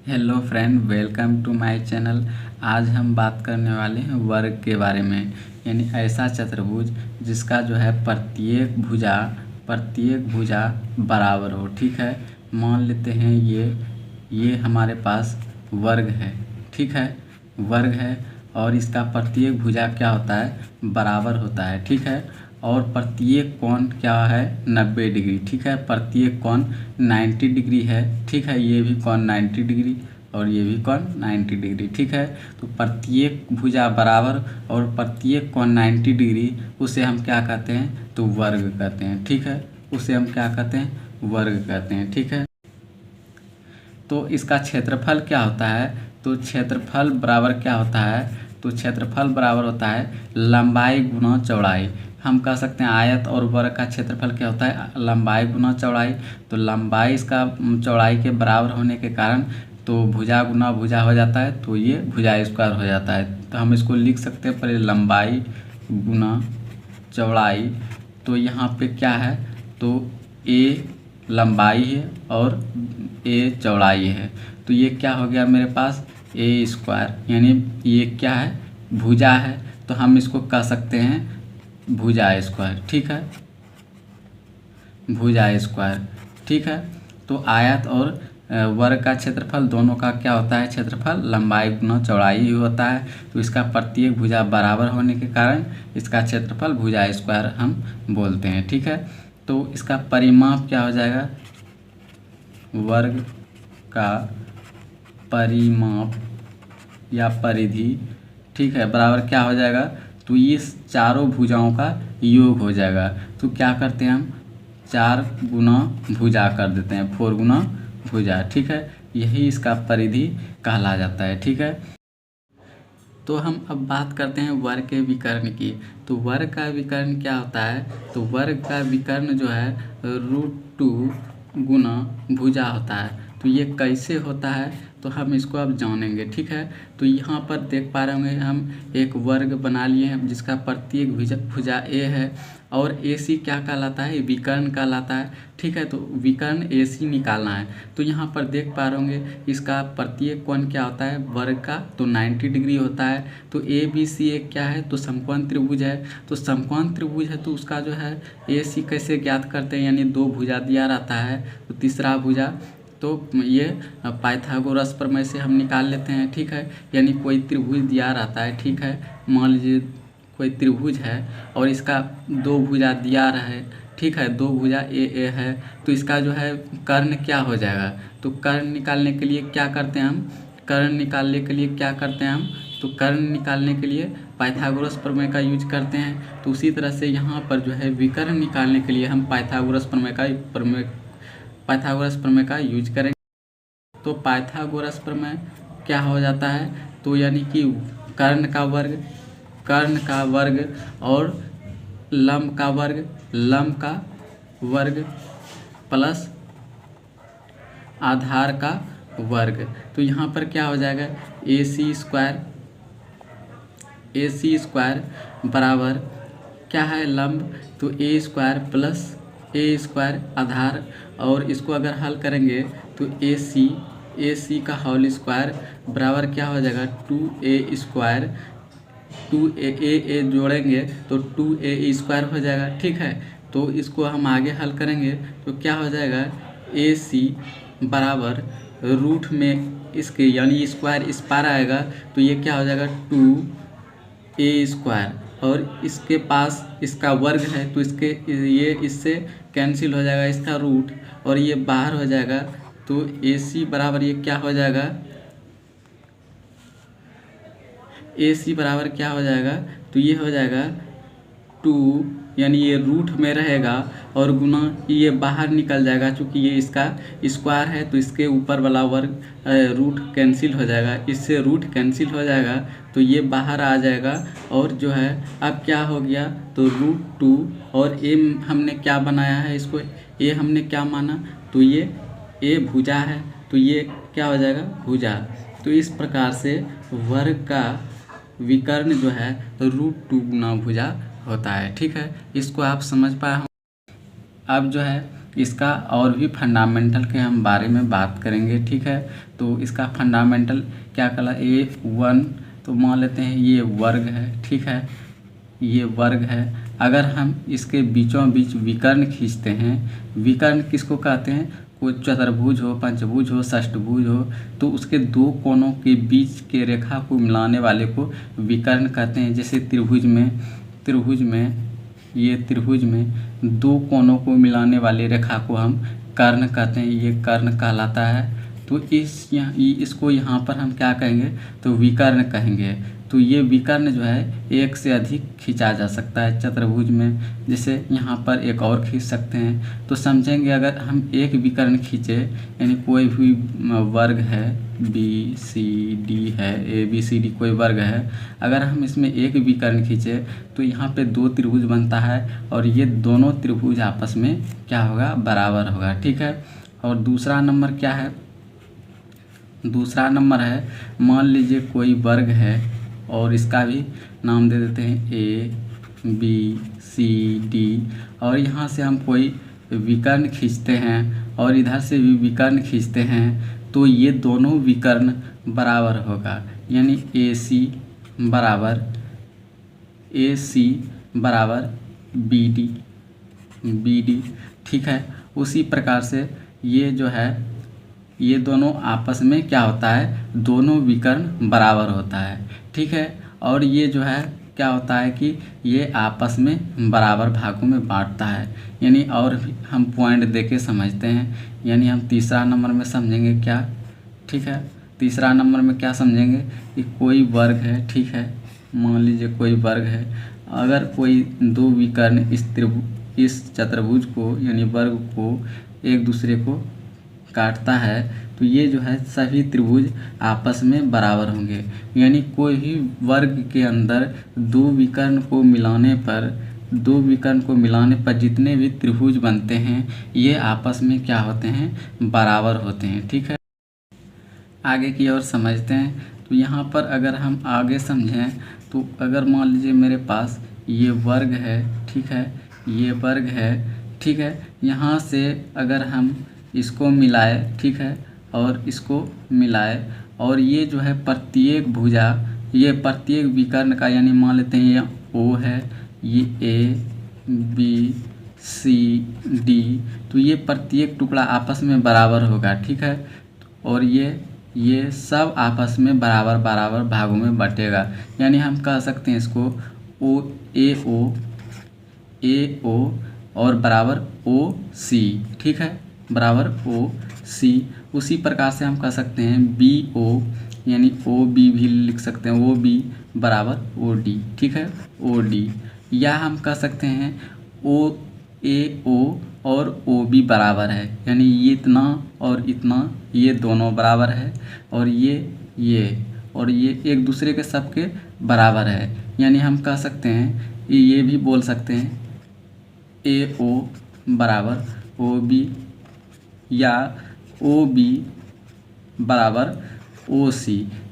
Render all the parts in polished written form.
Hello friend, welcome to my channel. आज हम बात करने वाले हैं वर्ग के बारे में, यानी ऐसा चतुर्भुज जिसका जो है प्रत्येक भुजा बराबर हो। ठीक है, मान लेते हैं ये हमारे पास वर्ग है। ठीक है, वर्ग है और इसका प्रत्येक भुजा क्या होता है, बराबर होता है। ठीक है, और प्रत्येक कोण क्या है, 90 डिग्री। ठीक है, प्रत्येक कोण 90 डिग्री है। ठीक है, ये भी कोण 90 डिग्री और ये भी कोण 90 डिग्री। ठीक है, तो प्रत्येक भुजा बराबर और प्रत्येक कोण 90 डिग्री, उसे हम क्या कहते हैं, तो वर्ग कहते हैं। ठीक है, उसे हम क्या कहते हैं, वर्ग कहते हैं। ठीक है, तो इसका क्षेत्रफल क्या होता है, तो क्षेत्रफल बराबर क्या होता है, तो क्षेत्रफल बराबर होता है लंबाई गुना चौड़ाई। हम कह सकते हैं आयत और वर्ग का क्षेत्रफल क्या होता है, लंबाई गुना चौड़ाई। तो लंबाई इसका चौड़ाई के बराबर होने के कारण तो भुजा गुना भुजा हो जाता है, तो ये भुजा स्क्वायर हो जाता है। तो हम इसको लिख सकते हैं पहले लंबाई गुना चौड़ाई। तो यहाँ पे क्या है, तो ए लंबाई है और ए चौड़ाई है, तो ये क्या हो गया मेरे पास, ए स्क्वायर, यानी ये क्या है, भुजा है। तो हम इसको कह सकते हैं भुजा स्क्वायर। ठीक है, भुजा स्क्वायर। ठीक है, तो आयत और वर्ग का क्षेत्रफल दोनों का क्या होता है, क्षेत्रफल लंबाई गुना चौड़ाई ही होता है। तो इसका प्रत्येक भुजा बराबर होने के कारण इसका क्षेत्रफल भुजा स्क्वायर हम बोलते हैं। ठीक है, तो इसका परिमाप क्या हो जाएगा, वर्ग का परिमाप या परिधि। ठीक है, बराबर क्या हो जाएगा, तो इस चारों भुजाओं का योग हो जाएगा। तो क्या करते हैं हम, 4 गुना भुजा कर देते हैं, 4 गुना भुजा। ठीक है, यही इसका परिधि कहला जाता है। ठीक है, तो हम अब बात करते हैं वर्ग के विकर्ण की। तो वर्ग का विकर्ण क्या होता है, तो वर्ग का विकर्ण जो है √2 गुना भुजा होता है। तो ये कैसे होता है, तो हम इसको अब जानेंगे। ठीक है, तो यहाँ पर देख पा रहे होंगे हम एक वर्ग बना लिए हैं जिसका प्रत्येक भुजा ए है और AC क्या कहलाता है, विकर्ण कहलाता है। ठीक है, तो विकर्ण AC निकालना है। तो यहाँ पर देख पा रहे होंगे इसका प्रत्येक कोण क्या होता है, वर्ग का, तो 90 डिग्री होता है। तो ABC एक क्या है, तो समकोण त्रिभुज है। तो समकोण त्रिभुज है तो उसका जो है AC कैसे ज्ञात करते हैं, यानी 2 भुजा दिया रहता है, तो तीसरा भुजा तो ये पाइथागोरस प्रमेय से हम निकाल लेते हैं। ठीक है, यानी कोई त्रिभुज दिया रहता है। ठीक है, मान लीजिए कोई त्रिभुज है और इसका 2 भुजा दिया रहे। ठीक है, 2 भुजा ए है, तो इसका जो है कर्ण क्या हो जाएगा, तो कर्ण निकालने के लिए क्या करते हैं हम, कर्ण निकालने के लिए क्या करते हैं हम, तो कर्ण निकालने के लिए पाइथागोरस प्रमेय का यूज करते हैं। तो उसी तरह से यहाँ पर जो है विकर्ण निकालने के लिए हम पाइथागोरस प्रमेय का यूज करेंगे। तो पाइथागोरस प्रमेय क्या हो जाता है, तो यानी कि कर्ण का वर्ग और लंब का वर्ग प्लस आधार का वर्ग। तो यहाँ पर क्या हो जाएगा, AC स्क्वायर बराबर क्या है, लंब, तो A square plus A square आधार, और इसको अगर हल करेंगे तो AC का होल स्क्वायर बराबर क्या हो जाएगा, 2A स्क्वायर, 2A जोड़ेंगे तो 2A स्क्वायर हो जाएगा। ठीक है, तो इसको हम आगे हल करेंगे तो क्या हो जाएगा, AC बराबर रूट में इसके यानी स्क्वायर इस पार आएगा, तो ये क्या हो जाएगा 2A स्क्वायर, और इसके पास इसका वर्ग है तो ये इससे कैंसिल हो जाएगा इसका रूट, और ये बाहर हो जाएगा। तो AC बराबर ये क्या हो जाएगा, AC बराबर क्या हो जाएगा, तो ये हो जाएगा 2, यानी ये रूट में रहेगा और गुना ये बाहर निकल जाएगा, क्योंकि ये इसका स्क्वायर है तो इसके ऊपर वाला वर्ग रूट कैंसिल हो जाएगा, इससे रूट कैंसिल हो जाएगा तो ये बाहर आ जाएगा। और जो है अब क्या हो गया, तो √2 और ए हमने क्या बनाया है, इसको ए हमने क्या माना, तो ये ए भुजा है, तो ये क्या हो जाएगा, भुजा। तो इस प्रकार से वर्ग का विकर्ण जो है √2 गुना भुजा होता है। ठीक है, इसको आप समझ पाए हो। अब जो है इसका और भी फंडामेंटल के हम बारे में बात करेंगे, ठीक है। तो इसका फंडामेंटल क्या कहला, A1 तो मान लेते हैं ये वर्ग है, ठीक है, ये वर्ग है। अगर हम इसके बीचों बीच विकर्ण खींचते हैं, विकर्ण किसको कहते हैं, कोई चतुर्भुज हो, पंचभुज हो, षष्ठभुज हो, तो उसके दो कोनों के बीच के रेखा को मिलाने वाले को विकर्ण कहते हैं। जैसे त्रिभुज में ये त्रिभुज में दो कोनों को मिलाने वाली रेखा को हम कर्ण कहते हैं, ये कर्ण कहलाता है। तो इसको यहाँ पर हम क्या कहेंगे, तो विकर्ण कहेंगे। तो ये विकर्ण जो है एक से अधिक खींचा जा सकता है चतुर्भुज में। जैसे यहाँ पर एक और खींच सकते हैं। तो समझेंगे अगर हम एक विकर्ण खींचे, यानी कोई भी वर्ग है, BCD है, ABCD कोई वर्ग है, अगर हम इसमें एक विकर्ण खींचे तो यहाँ पे दो त्रिभुज बनता है और ये दोनों त्रिभुज आपस में क्या होगा, बराबर होगा, ठीक है। और दूसरा नंबर क्या है, दूसरा नंबर है, मान लीजिए कोई वर्ग है और इसका भी नाम दे देते हैं ABCD, और यहाँ से हम कोई विकर्ण खींचते हैं और इधर से भी विकर्ण खींचते हैं, तो ये दोनों विकर्ण बराबर होगा। यानी AC बराबर BD, ठीक है। उसी प्रकार से ये जो है, ये दोनों आपस में क्या होता है, दोनों विकर्ण बराबर होता है, ठीक है। और ये जो है क्या होता है कि ये आपस में बराबर भागों में बांटता है। यानी और भी हम पॉइंट देके समझते हैं। यानी हम तीसरा नंबर में समझेंगे क्या, ठीक है, तीसरा नंबर में क्या समझेंगे कि कोई वर्ग है, ठीक है, मान लीजिए कोई वर्ग है, अगर कोई दो विकर्ण इस चतुर्भुज को यानी वर्ग को एक दूसरे को काटता है, तो ये जो है सभी त्रिभुज आपस में बराबर होंगे। यानी कोई भी वर्ग के अंदर दो विकर्ण को मिलाने पर जितने भी त्रिभुज बनते हैं ये आपस में क्या होते हैं, बराबर होते हैं, ठीक है। आगे की ओर समझते हैं। तो यहाँ पर अगर हम आगे समझें तो अगर मान लीजिए मेरे पास ये वर्ग है, ठीक है, ये वर्ग है, ठीक है, यहाँ से अगर हम इसको मिलाए, ठीक है, और इसको मिलाए, और ये जो है प्रत्येक भुजा, ये प्रत्येक विकर्ण का, यानी मान लेते हैं ये O है, ये ABCD, तो ये प्रत्येक टुकड़ा आपस में बराबर होगा, ठीक है। और ये सब आपस में बराबर बराबर भागों में बटेगा। यानी हम कह सकते हैं इसको AO और बराबर OC, ठीक है, बराबर OC। उसी प्रकार से हम कह सकते हैं BO, यानी OB भी लिख सकते हैं, OB बराबर OD, ठीक है, OD। या हम कह सकते हैं AO और OB बराबर है, यानी ये इतना और इतना, ये दोनों बराबर है, और ये एक दूसरे के सबके बराबर है। यानी हम कह सकते हैं, ये भी बोल सकते हैं AO बराबर OB या OB बराबर OC,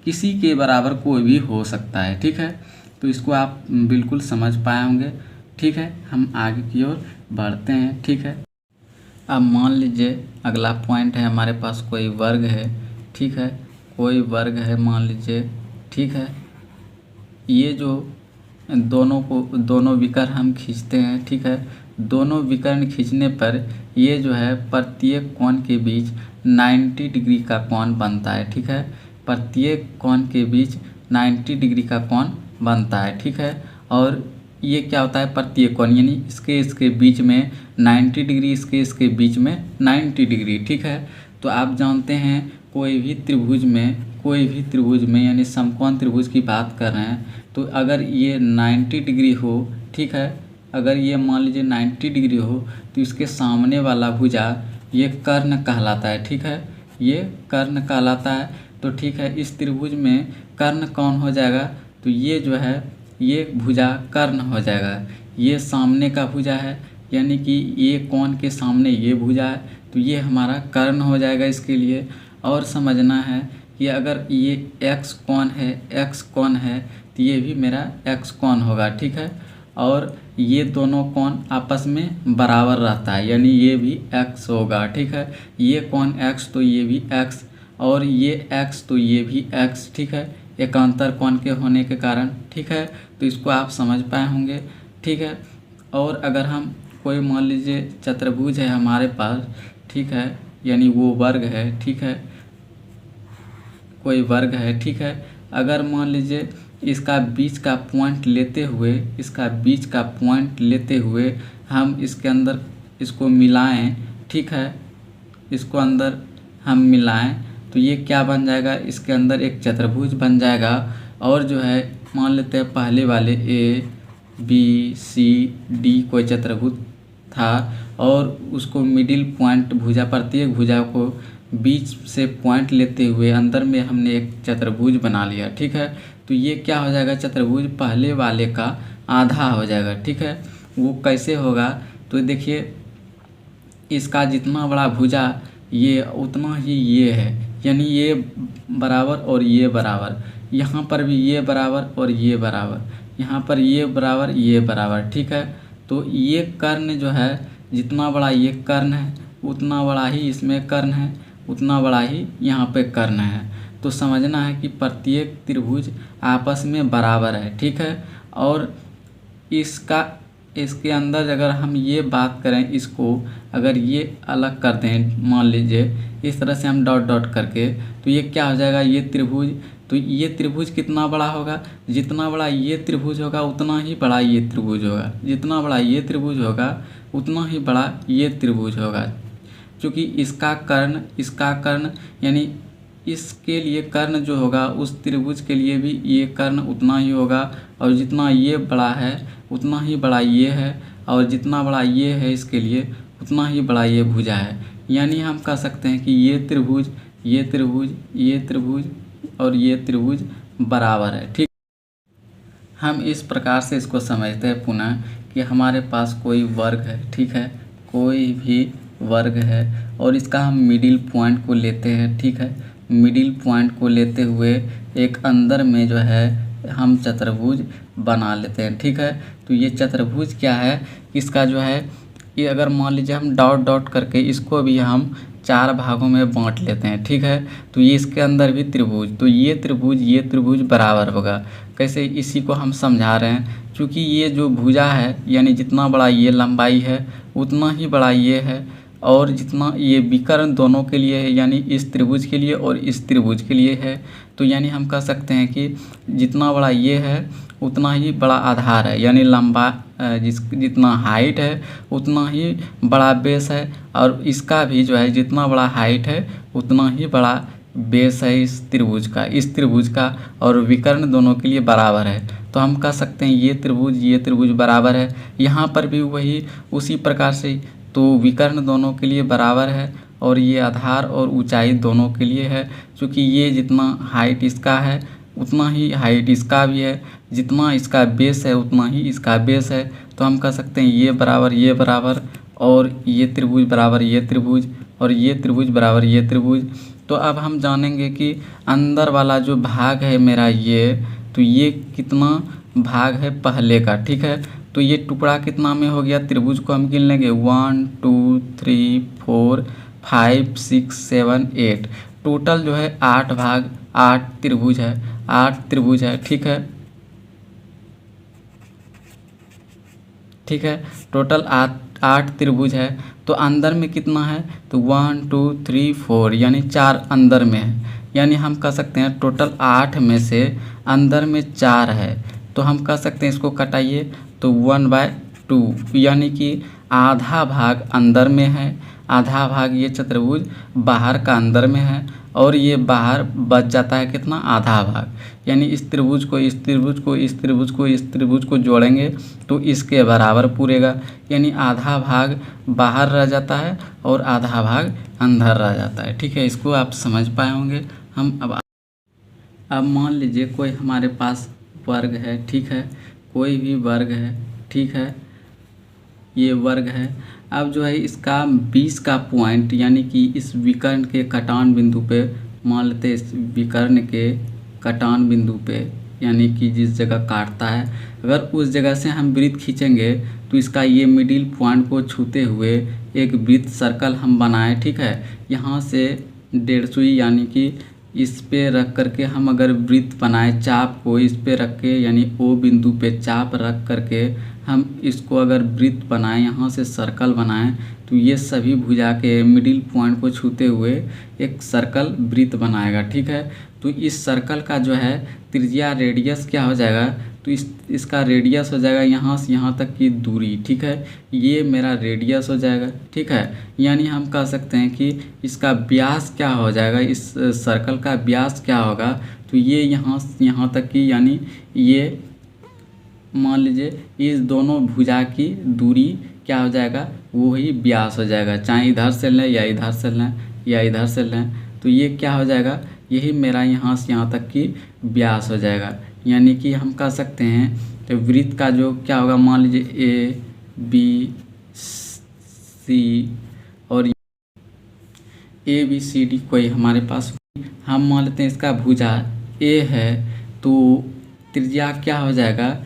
किसी के बराबर कोई भी हो सकता है, ठीक है। तो इसको आप बिल्कुल समझ पाए होंगे, ठीक है। हम आगे की ओर बढ़ते हैं, ठीक है। अब मान लीजिए अगला पॉइंट है, हमारे पास कोई वर्ग है, ठीक है, कोई वर्ग है मान लीजिए, ठीक है। ये जो दोनों विकर्ण हम खींचते हैं, ठीक है, दोनों विकर्ण खींचने पर ये जो है प्रत्येक कोण के बीच 90 डिग्री का कोण बनता है, ठीक है, प्रत्येक कोण के बीच 90 डिग्री का कोण बनता है, ठीक है। और ये क्या होता है, प्रत्येक कोण यानी इसके बीच में 90 डिग्री, इसके बीच में 90 डिग्री, ठीक है। तो आप जानते हैं कोई भी त्रिभुज में यानी समकोण त्रिभुज की बात कर रहे हैं, तो अगर ये 90 डिग्री हो, ठीक है, अगर ये मान लीजिए 90 डिग्री हो, तो इसके सामने वाला भुजा ये कर्ण कहलाता है, ठीक है, ये कर्ण कहलाता है। तो ठीक है, इस त्रिभुज में कर्ण कौन हो जाएगा, तो ये जो है ये भुजा कर्ण हो जाएगा। ये सामने का भुजा है, यानी कि ये कोण के सामने ये भुजा है, तो ये हमारा कर्ण हो जाएगा इसके लिए। और समझना है कि अगर ये x कोण है तो ये भी मेरा x कोण होगा, ठीक है। और ये दोनों कोण आपस में बराबर रहता है, यानी ये भी x होगा। ठीक है, ये कोण x तो ये भी x, और ये x तो ये भी x। ठीक है, एकांतर कोण के होने के कारण। ठीक है, तो इसको आप समझ पाए होंगे। ठीक है, और अगर हम कोई मान लीजिए चतुर्भुज है हमारे पास, ठीक है, यानी वो वर्ग है। ठीक है, कोई वर्ग है। ठीक है, अगर मान लीजिए इसका बीच का पॉइंट लेते हुए हम इसके अंदर इसको मिलाएं। ठीक है, इसको अंदर हम मिलाएं तो ये क्या बन जाएगा, इसके अंदर एक चतुर्भुज बन जाएगा। और जो है मान लेते हैं पहले वाले ABCD कोई चतुर्भुज था, और उसको मिडिल पॉइंट प्रत्येक भुजा को बीच से पॉइंट लेते हुए अंदर में हमने एक चतुर्भुज बना लिया। ठीक है, तो ये क्या हो जाएगा, चतुर्भुज पहले वाले का आधा हो जाएगा। ठीक है, वो कैसे होगा, तो देखिए इसका जितना बड़ा भुजा ये उतना ही ये है, यानी ये बराबर और ये बराबर, यहाँ पर भी ये बराबर और ये बराबर, यहाँ पर ये बराबर ये बराबर। ठीक है, तो ये कर्ण जो है, जितना बड़ा ये कर्ण है उतना बड़ा ही इसमें कर्ण है, उतना बड़ा ही यहाँ पे कर्ण है। तो समझना है कि प्रत्येक त्रिभुज आपस में बराबर है। ठीक है, और इसके अंदर अगर हम ये बात करें, इसको अगर ये अलग कर दें, मान लीजिए इस तरह से हम डॉट डॉट करके, तो ये क्या हो जाएगा, ये त्रिभुज। तो ये त्रिभुज कितना बड़ा होगा, जितना बड़ा ये त्रिभुज होगा उतना ही बड़ा ये त्रिभुज होगा, जितना बड़ा ये त्रिभुज होगा उतना ही बड़ा ये त्रिभुज होगा। क्योंकि इसका कर्ण यानी इसके लिए कर्ण जो होगा उस त्रिभुज के लिए भी ये कर्ण उतना ही होगा, और जितना ये बड़ा है उतना ही बड़ा ये है, और जितना बड़ा ये है इसके लिए उतना ही बड़ा ये भुजा है। यानी हम कह सकते हैं कि ये त्रिभुज, ये त्रिभुज, ये त्रिभुज और ये त्रिभुज बराबर है। ठीक, हम इस प्रकार से इसको समझते हैं पुनः कि हमारे पास कोई वर्ग है। ठीक है, कोई भी वर्ग है और इसका हम मिडिल पॉइंट को लेते हैं। ठीक है, मिडिल पॉइंट को लेते हुए एक अंदर में जो है हम चतुर्भुज बना लेते हैं। ठीक है, तो ये चतुर्भुज क्या है, इसका जो है ये अगर मान लीजिए हम डॉट डॉट करके इसको भी हम 4 भागों में बांट लेते हैं। ठीक है, तो ये इसके अंदर भी त्रिभुज, तो ये त्रिभुज बराबर होगा। कैसे, इसी को हम समझा रहे हैं, क्योंकि ये जो भुजा है यानी जितना बड़ा ये लंबाई है उतना ही बड़ा ये है, और जितना ये विकर्ण दोनों के लिए है, यानी इस त्रिभुज के लिए और इस त्रिभुज के लिए है। तो यानी हम कह सकते हैं कि जितना बड़ा ये है उतना ही बड़ा आधार है, यानी लंबा जितना हाइट है उतना ही बड़ा बेस है, और इसका भी जो है जितना बड़ा हाइट है उतना ही बड़ा बेस है इस त्रिभुज का, और विकर्ण दोनों के लिए बराबर है। तो हम कह सकते हैं ये त्रिभुज बराबर है। यहाँ पर भी वही उसी प्रकार से, तो विकर्ण दोनों के लिए बराबर है, और ये आधार और ऊंचाई दोनों के लिए है। क्योंकि ये जितना हाइट इसका है उतना ही हाइट इसका भी है, जितना इसका बेस है उतना ही इसका बेस है। तो हम कह सकते हैं ये बराबर, और ये त्रिभुज बराबर ये त्रिभुज, और ये त्रिभुज बराबर ये त्रिभुज। तो अब हम जानेंगे कि अंदर वाला जो भाग है मेरा ये, तो ये कितना भाग है पहले का। ठीक है, तो ये टुकड़ा कितना में हो गया, त्रिभुज को हम गिन लेंगे 1 2 3 4 5 6 7 8, टोटल जो है 8 भाग 8 त्रिभुज है। ठीक है, टोटल 8 त्रिभुज है। तो अंदर में कितना है, तो 1 2 3 4 यानी 4 अंदर में है। यानी हम कह सकते हैं टोटल 8 में से अंदर में 4 है। तो हम कह सकते हैं इसको कटाइए तो 1/2, यानी कि आधा भाग अंदर में है, आधा भाग ये चतुर्भुज बाहर का अंदर में है, और ये बाहर बच जाता है कितना, आधा भाग। यानी इस त्रिभुज को जोड़ेंगे तो इसके बराबर पूरेगा, यानी आधा भाग बाहर रह जाता है और आधा भाग अंदर रह जाता है। ठीक है, इसको आप समझ पाए होंगे। हम अब मान लीजिए कोई हमारे पास वर्ग है। ठीक है, कोई भी वर्ग है। ठीक है, ये वर्ग है। अब जो है इसका 20 का पॉइंट, यानी कि इस विकर्ण के कटान बिंदु पे, मान लेते हैं इस विकर्ण के कटान बिंदु पे यानी कि जिस जगह काटता है, अगर उस जगह से हम वृत्त खींचेंगे तो इसका ये मिडिल पॉइंट को छूते हुए एक वृत्त सर्कल हम बनाएं। ठीक है, यहाँ से 1.5 सुई यानी कि इस पे रख करके हम अगर वृत्त बनाएं, चाप को इस पे रख के यानी ओ बिंदु पे चाप रख करके हम इसको अगर वृत्त बनाएं, यहाँ से सर्कल बनाएं, तो ये सभी भुजा के मिडिल पॉइंट को छूते हुए एक सर्कल वृत्त बनाएगा। ठीक है, तो इस सर्कल का जो है त्रिज्या रेडियस क्या हो जाएगा, तो इसका रेडियस हो जाएगा यहाँ से यहाँ तक की दूरी। ठीक है, ये मेरा रेडियस हो जाएगा। ठीक है, यानी हम कह सकते हैं कि इसका व्यास क्या हो जाएगा, इस सर्कल का व्यास क्या होगा, तो ये यहाँ से यहाँ तक की यानी ये मान लीजिए इस दोनों भुजा की दूरी क्या हो जाएगा, वो ही व्यास हो जाएगा। चाहे इधर से लें या इधर से लें या इधर से लें, तो ये क्या हो जाएगा, यही मेरा यहाँ से यहाँ तक की व्यास हो जाएगा। यानी कि हम कह सकते हैं तो वृत्त का जो क्या होगा, मान लीजिए ए बी सी और ए बी सी डी कोई हमारे पास, हम मान लेते हैं इसका भुजा ए है, तो त्रिज्या क्या हो जाएगा,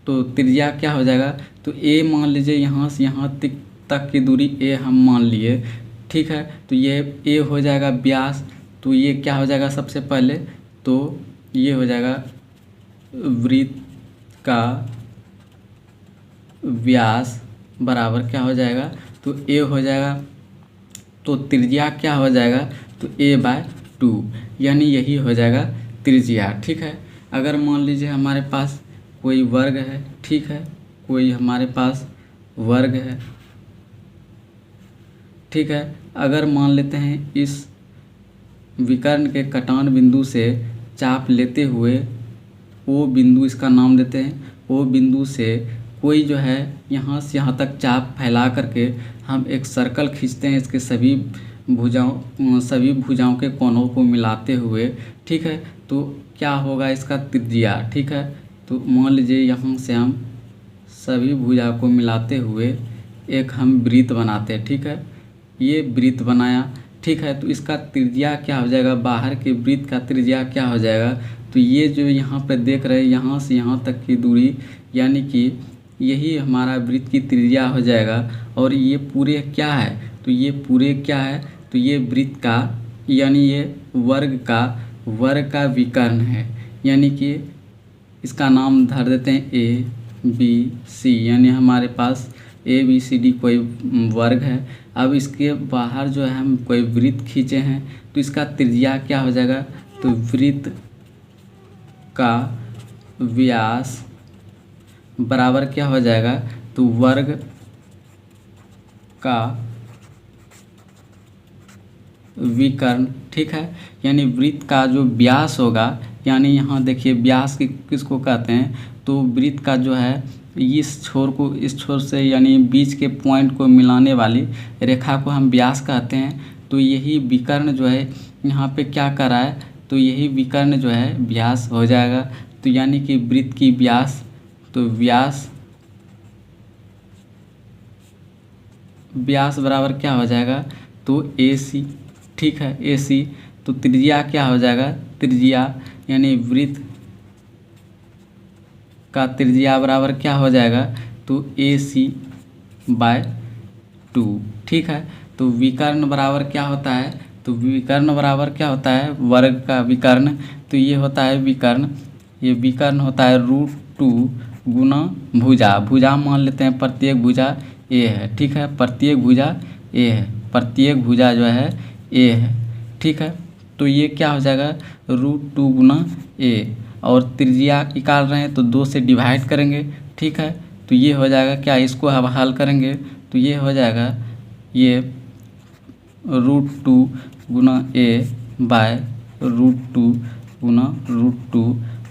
तो त्रिज्या क्या हो जाएगा, तो ए मान लीजिए यहाँ से यहाँ तक की दूरी ए हम मान लिए। ठीक है, तो ये ए हो जाएगा व्यास, तो ये क्या हो जाएगा, सबसे पहले तो ये हो जाएगा वृत्त का व्यास बराबर क्या हो जाएगा, तो ए हो जाएगा, तो त्रिज्या क्या हो जाएगा, तो a/2 यानी यही हो जाएगा त्रिज्या। ठीक है, अगर मान लीजिए हमारे पास कोई वर्ग है, ठीक है, कोई हमारे पास वर्ग है, ठीक है, अगर मान लेते हैं इस विकर्ण के कटान बिंदु से चाप लेते हुए ओ बिंदु, इसका नाम देते हैं ओ बिंदु से कोई जो है यहाँ से यहाँ तक चाप फैला करके हम एक सर्कल खींचते हैं इसके सभी भुजाओं के कोनों को मिलाते हुए। ठीक है, तो क्या होगा इसका त्रिज्या। ठीक है, तो मान लीजिए यहाँ से हम सभी भुजा को मिलाते हुए एक हम वृत्त बनाते हैं। ठीक है, ये वृत्त बनाया। ठीक है, तो इसका त्रिज्या क्या हो जाएगा, बाहर के वृत्त का त्रिज्या क्या हो जाएगा, तो ये जो यहाँ पे देख रहे हैं यहाँ से यहाँ तक की दूरी यानी कि यही हमारा वृत्त की त्रिज्या हो जाएगा। और ये पूरे क्या है, तो ये पूरे क्या है, तो ये वृत्त का यानी ये वर्ग का विकर्ण है। यानी कि इसका नाम धर देते हैं ए बी सी, यानी हमारे पास ए बी सी डी कोई वर्ग है। अब इसके बाहर जो है हम कोई वृत्त खींचे हैं, तो इसका त्रिज्या क्या हो जाएगा, तो वृत्त का व्यास बराबर क्या हो जाएगा, तो वर्ग का विकर्ण। ठीक है, यानी वृत्त का जो व्यास होगा, यानी यहाँ देखिए व्यास किसको कहते हैं, तो वृत्त का जो है इस छोर को इस छोर से यानी बीच के पॉइंट को मिलाने वाली रेखा को हम व्यास कहते हैं। तो यही विकर्ण जो है यहाँ पे क्या कर रहा है, तो यही विकर्ण जो है व्यास हो जाएगा। तो यानी कि वृत्त की व्यास, तो व्यास बराबर क्या हो जाएगा, तो AC। ठीक है, AC, तो त्रिज्या क्या हो जाएगा, त्रिज्या यानी वृत्त का त्रिज्या बराबर क्या हो जाएगा, तो AC/2। ठीक है, तो विकर्ण बराबर क्या होता है, तो विकर्ण बराबर क्या होता है, वर्ग का विकर्ण। तो ये होता है विकर्ण, ये विकर्ण होता है √2 गुना भुजा मान लेते हैं प्रत्येक भुजा A है। ठीक है, प्रत्येक भुजा A है, प्रत्येक भुजा जो है A है। ठीक है, तो ये क्या हो जाएगा, √2 गुना A, और त्रिज्या निकाल रहे हैं तो 2 से डिवाइड करेंगे। ठीक है, तो ये हो जाएगा क्या, इसको हम हल करेंगे तो ये हो जाएगा ये √2 गुना A/√2 गुना √2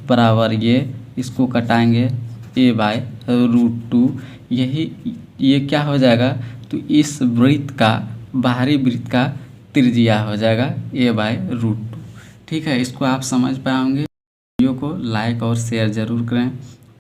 बराबर ये इसको कटाएंगे A/√2। ये क्या हो जाएगा, तो इस वृत्त का बाहरी वृत्त का त्रिज्या हो जाएगा A/√2। ठीक है, इसको आप समझ पाए होंगे। वीडियो को लाइक और शेयर ज़रूर करें।